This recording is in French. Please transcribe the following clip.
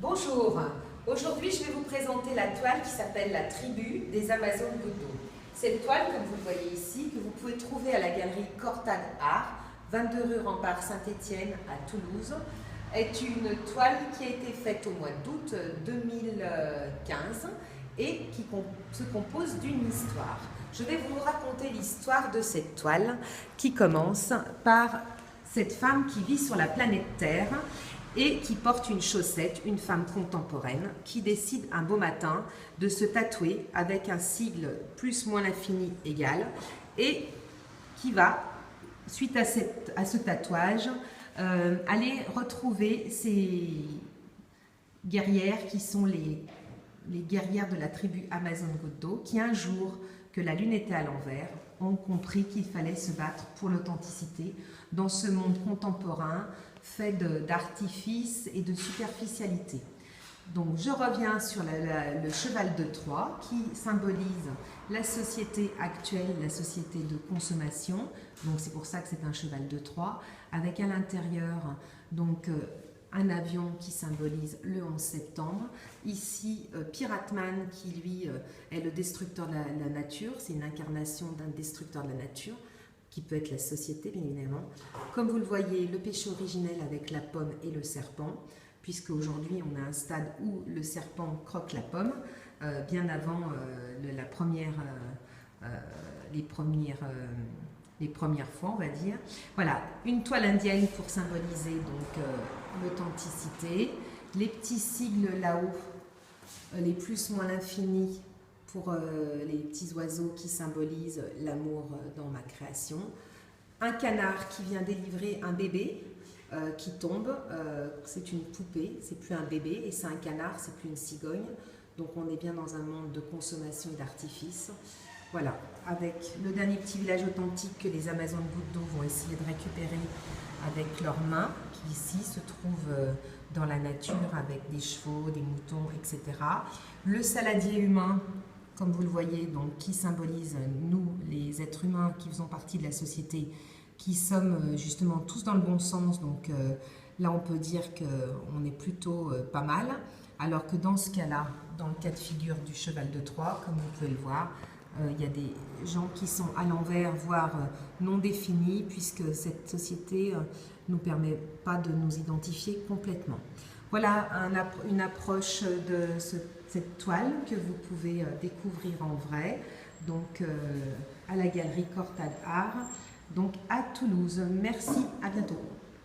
Bonjour, aujourd'hui je vais vous présenter la toile qui s'appelle la Tribu des Amazones Gouttes d'eau. Cette toile, comme vous le voyez ici, que vous pouvez trouver à la galerie Cortade Art, 22 rue Rempart Saint-Étienne à Toulouse, est une toile qui a été faite au mois d'août 2015 et qui se compose d'une histoire. Je vais vous raconter l'histoire de cette toile qui commence par cette femme qui vit sur la planète Terre et qui porte une chaussette, une femme contemporaine, qui décide un beau matin de se tatouer avec un sigle plus moins l'infini égal et qui va, suite à ce tatouage, aller retrouver ces guerrières qui sont les guerrières de la tribu Amazone Gouttes d'eau, qui un jour que la lune était à l'envers, ont compris qu'il fallait se battre pour l'authenticité dans ce monde contemporain fait d'artifice et de superficialité. Donc je reviens sur le cheval de Troie qui symbolise la société actuelle, la société de consommation. Donc c'est pour ça que c'est un cheval de Troie, avec à l'intérieur donc un avion qui symbolise le 11 septembre. Ici, Piratman qui lui est le destructeur de la nature, c'est une incarnation d'un destructeur de la nature, qui peut être la société bien évidemment. Comme vous le voyez, le péché originel avec la pomme et le serpent, puisque aujourd'hui on a un stade où le serpent croque la pomme, bien avant les premières fois, on va dire. Voilà, une toile indienne pour symboliser donc l'authenticité, les petits sigles là-haut, les plus moins l'infini pour les petits oiseaux qui symbolisent l'amour dans ma création, un canard qui vient délivrer un bébé qui tombe, c'est une poupée, c'est plus un bébé, et c'est un canard, c'est plus une cigogne, donc on est bien dans un monde de consommation et d'artifice. Voilà, avec le dernier petit village authentique que les Amazones Gouttes d'eau vont essayer de récupérer avec leurs mains, qui ici se trouvent dans la nature avec des chevaux, des moutons, etc. Le saladier humain, comme vous le voyez, donc, qui symbolise nous, les êtres humains qui faisons partie de la société, qui sommes justement tous dans le bon sens. Donc là, on peut dire qu'on est plutôt pas mal, alors que dans ce cas-là, dans le cas de figure du cheval de Troie, comme vous pouvez le voir, il y a des gens qui sont à l'envers, voire non définis, puisque cette société ne nous permet pas de nous identifier complètement. Voilà une approche de cette toile que vous pouvez découvrir en vrai, donc à la galerie Cortade Art, donc à Toulouse. Merci, à bientôt.